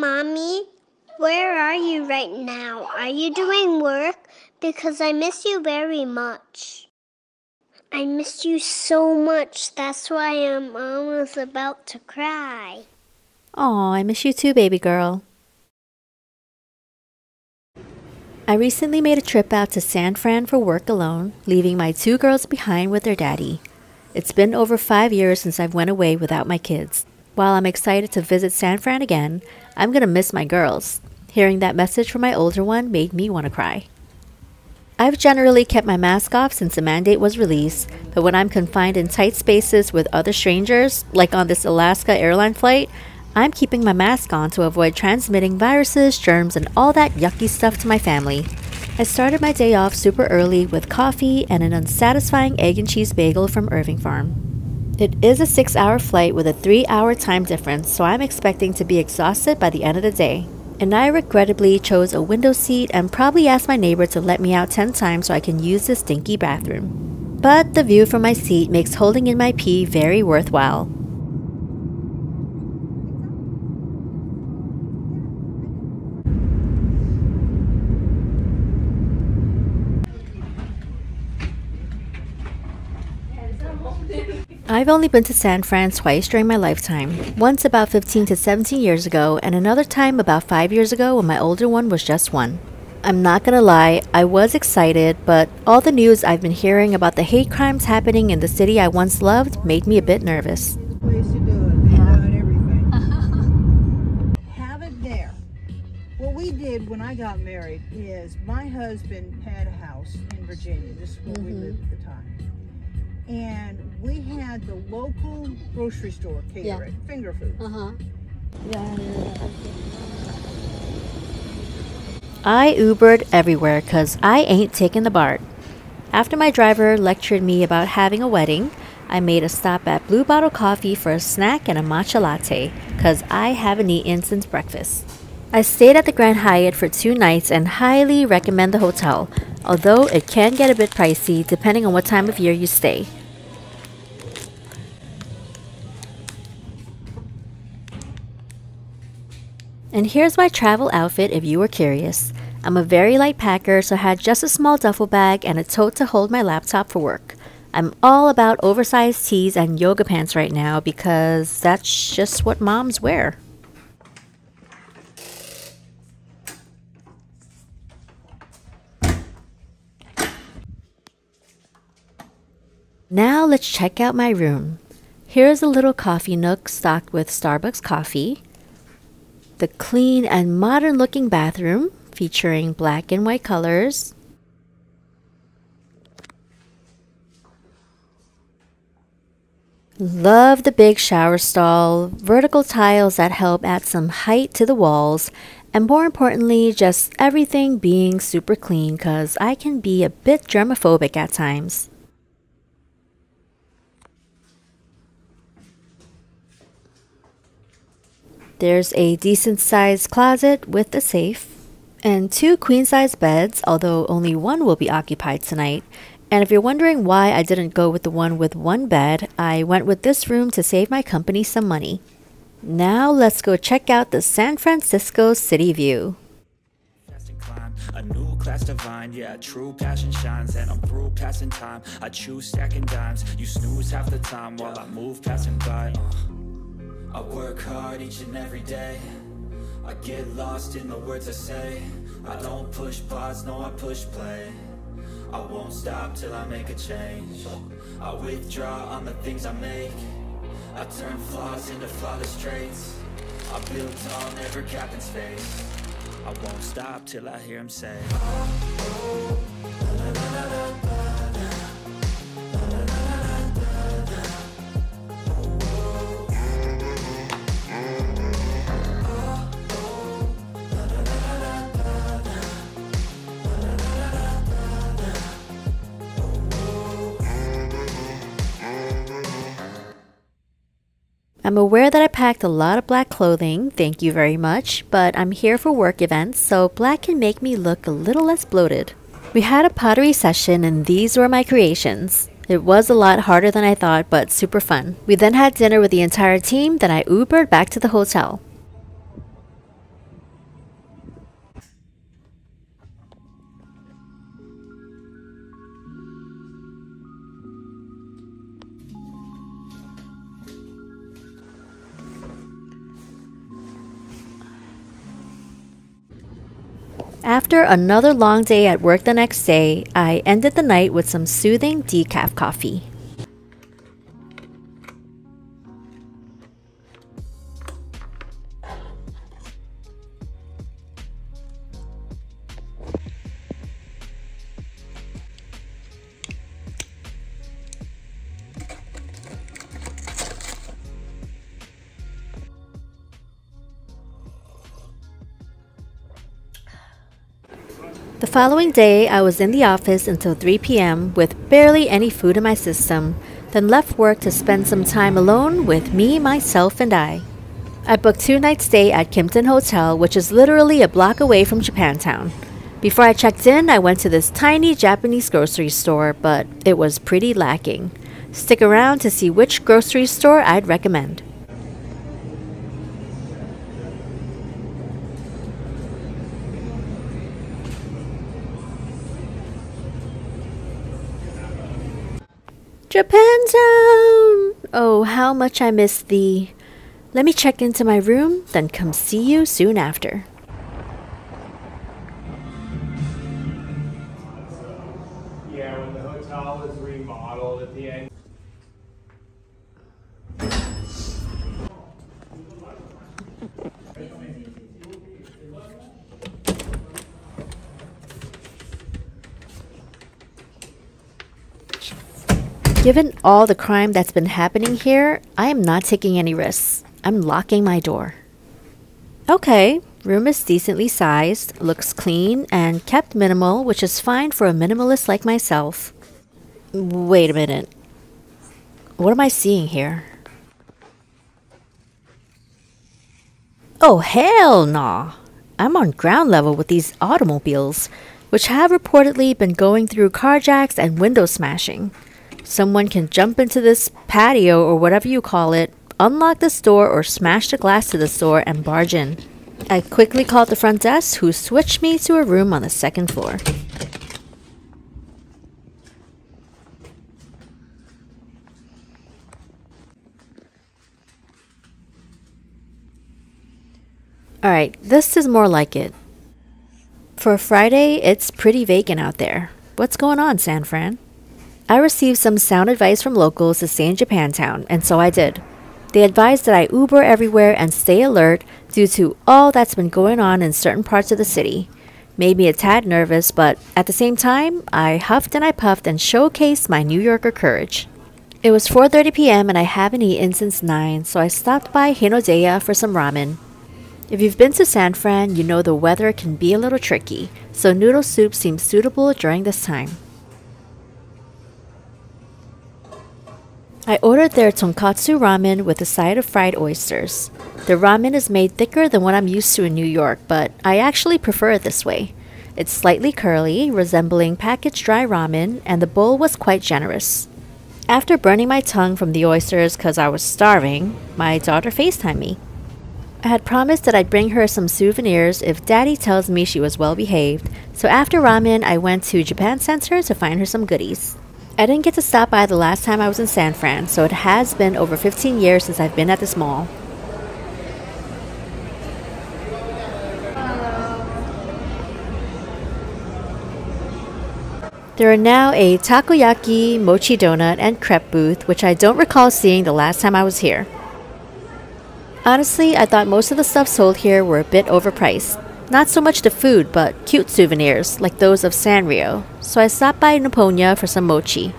Mommy, where are you right now? Are you doing work? Because I miss you very much. I miss you so much. That's why I'm almost about to cry. Aw, I miss you too, baby girl. I recently made a trip out to San Fran for work alone, leaving my 2 girls behind with their daddy. It's been over 5 years since I've went away without my kids. While I'm excited to visit San Fran again, I'm gonna miss my girls. Hearing that message from my older one made me want to cry. I've generally kept my mask off since the mandate was released, but when I'm confined in tight spaces with other strangers, like on this Alaska airline flight, I'm keeping my mask on to avoid transmitting viruses, germs, and all that yucky stuff to my family. I started my day off super early with coffee and an unsatisfying egg and cheese bagel from Irving Farm. It is a 6-hour flight with a 3-hour time difference, so I'm expecting to be exhausted by the end of the day. And I regrettably chose a window seat and probably asked my neighbor to let me out 10 times so I can use this stinky bathroom. But the view from my seat makes holding in my pee very worthwhile. I've only been to San Fran twice during my lifetime, once about 15 to 17 years ago and another time about 5 years ago when my older one was just 1. I'm not gonna lie, I was excited, but all the news I've been hearing about the hate crimes happening in the city I once loved made me a bit nervous. Place to do it. They done everything. Have it there. What we did when I got married is my husband had a house in Virginia. This is where we lived at the time. And we had the local grocery store cater it, finger foods. I Ubered everywhere cause I ain't taking the BART. After my driver lectured me about having a wedding, I made a stop at Blue Bottle Coffee for a snack and a matcha latte cause I haven't eaten since breakfast. I stayed at the Grand Hyatt for 2 nights and highly recommend the hotel, although it can get a bit pricey depending on what time of year you stay. And here's my travel outfit if you were curious. I'm a very light packer, so I had just a small duffel bag and a tote to hold my laptop for work. I'm all about oversized tees and yoga pants right now because that's just what moms wear. Now let's check out my room. Here's a little coffee nook stocked with Starbucks coffee. The clean and modern looking bathroom featuring black and white colors. Love the big shower stall, vertical tiles that help add some height to the walls, and more importantly, just everything being super clean cause I can be a bit germophobic at times. There's a decent-sized closet with a safe, and 2 queen-size beds, although only one will be occupied tonight. And if you're wondering why I didn't go with the one with 1 bed, I went with this room to save my company some money. Now let's go check out the San Francisco city view. A new class divine, yeah, true passion shines. And I'm through passing time, I choose stacking dimes. You snooze half the time while I move passing by. I work hard each and every day. I get lost in the words I say. I don't push pause, no, I push play. I won't stop till I make a change. I withdraw on the things I make. I turn flaws into flawless traits. I build tall, never capped in space. I won't stop till I hear him say, I'm aware that I packed a lot of black clothing, thank you very much, but I'm here for work events, so black can make me look a little less bloated. We had a pottery session and these were my creations. It was a lot harder than I thought, but super fun. We then had dinner with the entire team, then I Ubered back to the hotel. After another long day at work the next day, I ended the night with some soothing decaf coffee. The following day, I was in the office until 3 p.m. with barely any food in my system, then left work to spend some time alone with me, myself, and I. I booked 2 nights stay at Kimpton Hotel, which is literally a block away from Japantown. Before I checked in, I went to this tiny Japanese grocery store, but it was pretty lacking. Stick around to see which grocery store I'd recommend. Japantown! Oh, how much I miss thee. Let me check into my room, then come see you soon after. Yeah, when the hotel was remodeled at the end. Given all the crime that's been happening here, I am not taking any risks. I'm locking my door. Okay, room is decently sized, looks clean, and kept minimal, which is fine for a minimalist like myself. Wait a minute. What am I seeing here? Oh, hell nah! I'm on ground level with these automobiles, which have reportedly been going through carjacks and window smashing. Someone can jump into this patio or whatever you call it, unlock this door or smash the glass to the store and barge in. I quickly called the front desk, who switched me to a room on the second floor. Alright, this is more like it. For a Friday, it's pretty vacant out there. What's going on, San Fran? I received some sound advice from locals to stay in Japantown, and so I did. They advised that I Uber everywhere and stay alert due to all that's been going on in certain parts of the city. Made me a tad nervous, but at the same time, I huffed and I puffed and showcased my New Yorker courage. It was 4:30 p.m. and I haven't eaten since 9, so I stopped by Hinoa for some ramen. If you've been to San Fran, you know the weather can be a little tricky, so noodle soup seems suitable during this time. I ordered their tonkatsu ramen with a side of fried oysters. The ramen is made thicker than what I'm used to in New York, but I actually prefer it this way. It's slightly curly, resembling packaged dry ramen, and the bowl was quite generous. After burning my tongue from the oysters because I was starving, my daughter FaceTimed me. I had promised that I'd bring her some souvenirs if Daddy tells me she was well behaved, so after ramen I went to Japan Center to find her some goodies. I didn't get to stop by the last time I was in San Fran, so it has been over 15 years since I've been at this mall. There are now a takoyaki, mochi donut, and crepe booth, which I don't recall seeing the last time I was here. Honestly, I thought most of the stuff sold here were a bit overpriced. Not so much the food, but cute souvenirs, like those of Sanrio. So I stopped by Nipponia for some mochi.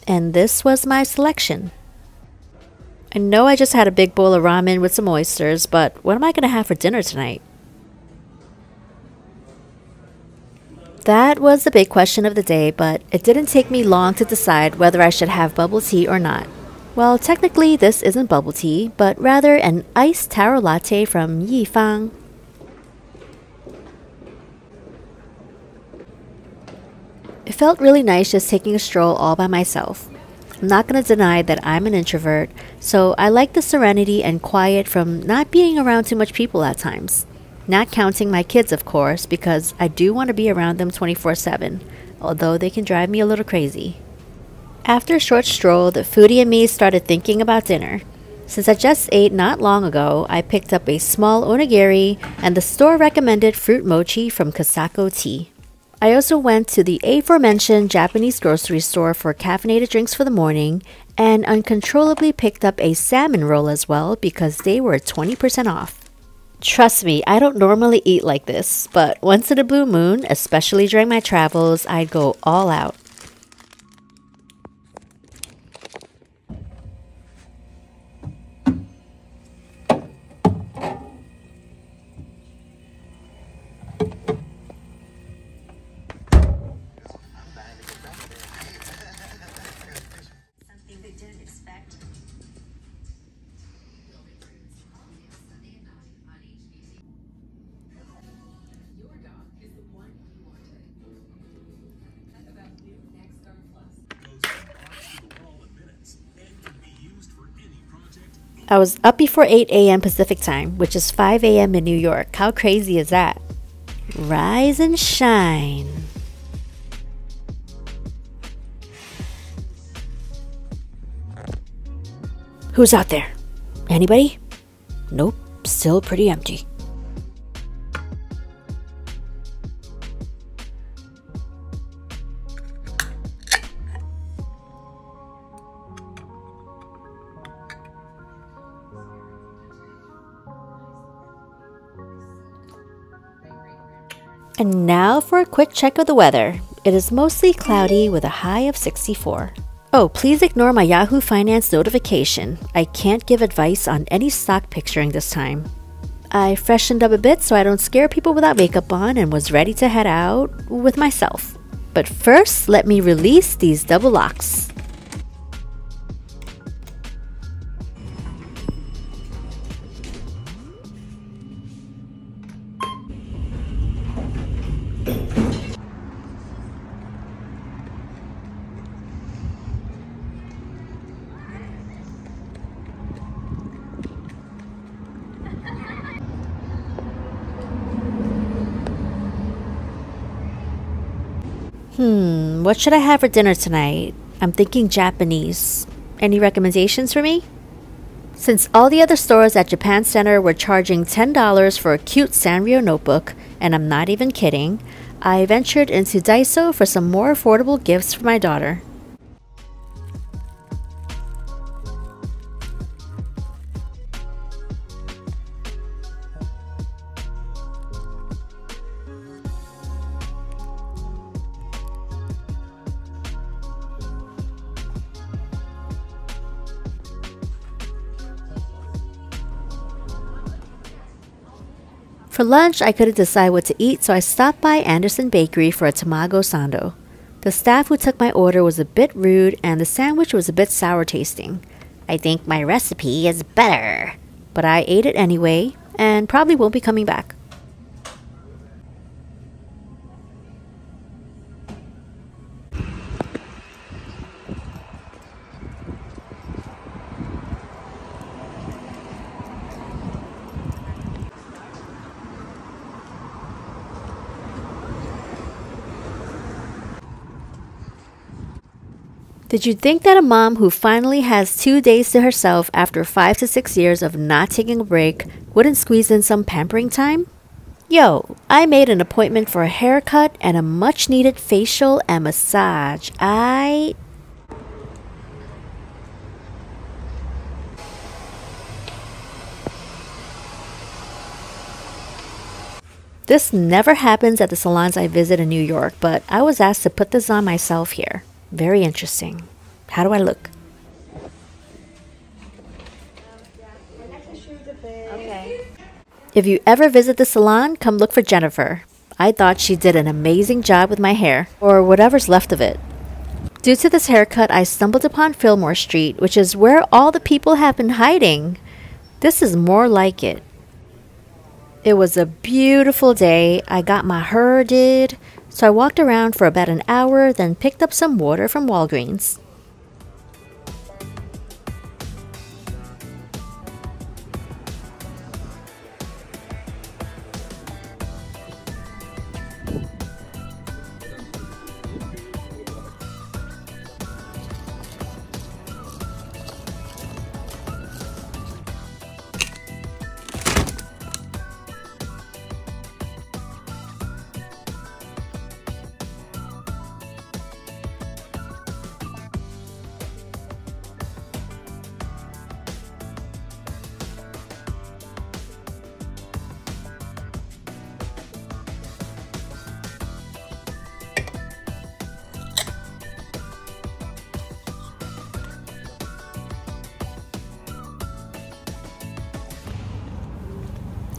And this was my selection. I know I just had a big bowl of ramen with some oysters, but what am I going to have for dinner tonight? That was the big question of the day, but it didn't take me long to decide whether I should have bubble tea or not. Well, technically this isn't bubble tea, but rather an iced taro latte from Fang. It felt really nice just taking a stroll all by myself. I'm not going to deny that I'm an introvert, so I like the serenity and quiet from not being around too much people at times. Not counting my kids, of course, because I do want to be around them 24/7, although they can drive me a little crazy. After a short stroll, the foodie and me started thinking about dinner. Since I just ate not long ago, I picked up a small onigiri and the store-recommended fruit mochi from Kasako Tea. I also went to the aforementioned Japanese grocery store for caffeinated drinks for the morning and uncontrollably picked up a salmon roll as well because they were 20% off. Trust me, I don't normally eat like this, but once in a blue moon, especially during my travels, I'd go all out. I was up before 8 a.m. Pacific time, which is 5 a.m. in New York. How crazy is that? Rise and shine. Who's out there? Anybody? Nope, still pretty empty. And now for a quick check of the weather. It is mostly cloudy with a high of 64. Oh, please ignore my Yahoo Finance notification. I can't give advice on any stock picturing this time. I freshened up a bit so I don't scare people without makeup on and was ready to head out with myself. But first, let me release these double locks. What should I have for dinner tonight? I'm thinking Japanese. Any recommendations for me? Since all the other stores at Japan Center were charging $10 for a cute Sanrio notebook, and I'm not even kidding, I ventured into Daiso for some more affordable gifts for my daughter. For lunch, I couldn't decide what to eat, so I stopped by Anderson Bakery for a tamago sando. The staff who took my order was a bit rude, and the sandwich was a bit sour tasting. I think my recipe is better, but I ate it anyway, and probably won't be coming back. Did you think that a mom who finally has 2 days to herself after 5 to 6 years of not taking a break wouldn't squeeze in some pampering time? Yo, I made an appointment for a haircut and a much needed facial and massage. This never happens at the salons I visit in New York, but I was asked to put this on myself here. Very interesting. How do I look? Okay. If you ever visit the salon, come look for Jennifer. I thought she did an amazing job with my hair, or whatever's left of it. Due to this haircut, I stumbled upon Fillmore Street, which is where all the people have been hiding. This is more like it. It was a beautiful day. I got my hair did. So I walked around for about an hour, then picked up some water from Walgreens.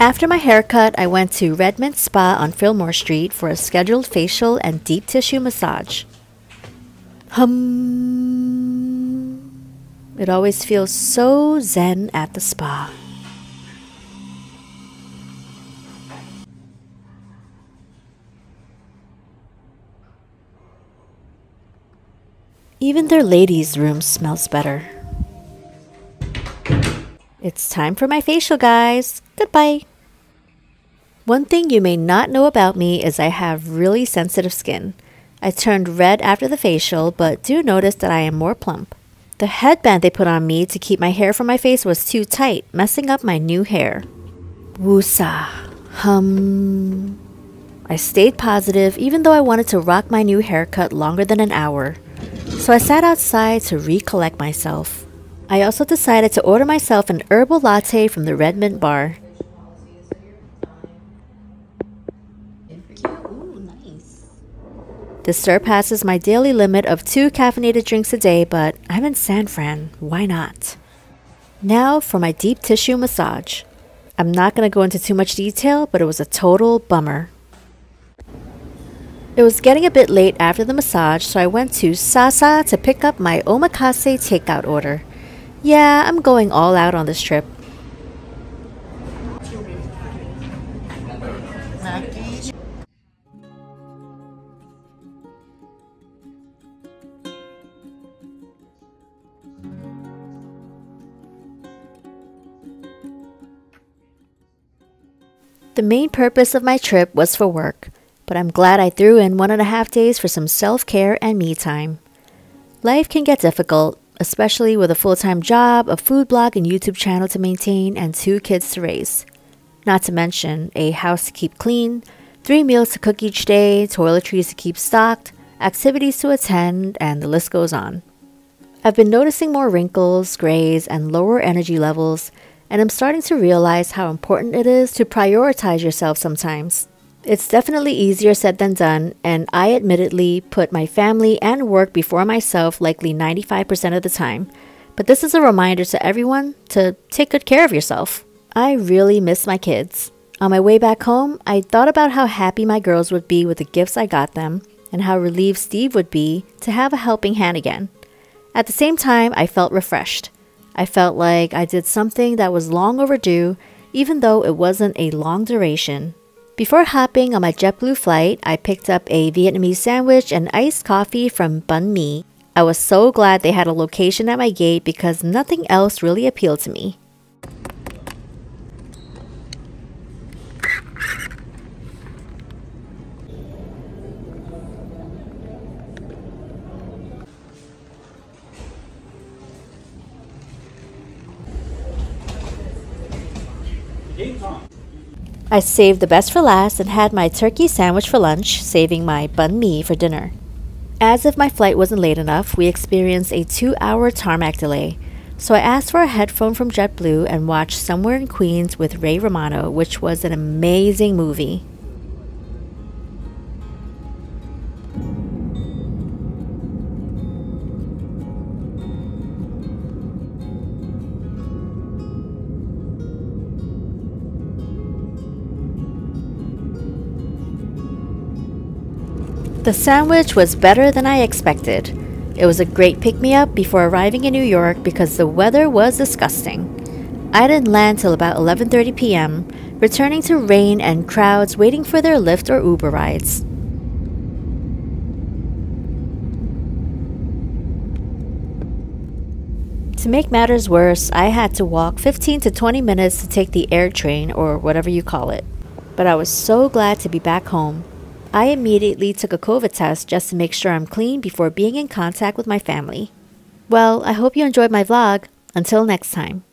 After my haircut, I went to Redmond Spa on Fillmore Street for a scheduled facial and deep tissue massage. It always feels so zen at the spa. Even their ladies' room smells better. It's time for my facial, guys. Goodbye. One thing you may not know about me is I have really sensitive skin. I turned red after the facial, but do notice that I am more plump. The headband they put on me to keep my hair from my face was too tight, messing up my new hair. Woosa. I stayed positive even though I wanted to rock my new haircut longer than an hour. So I sat outside to recollect myself. I also decided to order myself an herbal latte from the Redmond bar. This surpasses my daily limit of 2 caffeinated drinks a day, but I'm in San Fran. Why not? Now for my deep tissue massage. I'm not going to go into too much detail, but it was a total bummer. It was getting a bit late after the massage, so I went to Sasa to pick up my omakase takeout order. Yeah, I'm going all out on this trip. The main purpose of my trip was for work, but I'm glad I threw in 1.5 days for some self-care and me time. Life can get difficult, especially with a full-time job, a food blog and YouTube channel to maintain, and 2 kids to raise. Not to mention a house to keep clean, 3 meals to cook each day, toiletries to keep stocked, activities to attend, and the list goes on. I've been noticing more wrinkles, grays, and lower energy levels, and I'm starting to realize how important it is to prioritize yourself sometimes. It's definitely easier said than done, and I admittedly put my family and work before myself likely 95% of the time. But this is a reminder to everyone to take good care of yourself. I really miss my kids. On my way back home, I thought about how happy my girls would be with the gifts I got them, and how relieved Steve would be to have a helping hand again. At the same time, I felt refreshed. I felt like I did something that was long overdue, even though it wasn't a long duration. Before hopping on my JetBlue flight, I picked up a Vietnamese sandwich and iced coffee from Banh Mi. I was so glad they had a location at my gate because nothing else really appealed to me. I saved the best for last and had my turkey sandwich for lunch, saving my banh mi for dinner. As if my flight wasn't late enough, we experienced a 2-hour tarmac delay. So I asked for a headphone from JetBlue and watched Somewhere in Queens with Ray Romano, which was an amazing movie. The sandwich was better than I expected. It was a great pick-me-up before arriving in New York because the weather was disgusting. I didn't land till about 11:30 p.m., returning to rain and crowds waiting for their Lyft or Uber rides. To make matters worse, I had to walk 15 to 20 minutes to take the air train or whatever you call it. But I was so glad to be back home. I immediately took a COVID test just to make sure I'm clean before being in contact with my family. Well, I hope you enjoyed my vlog. Until next time.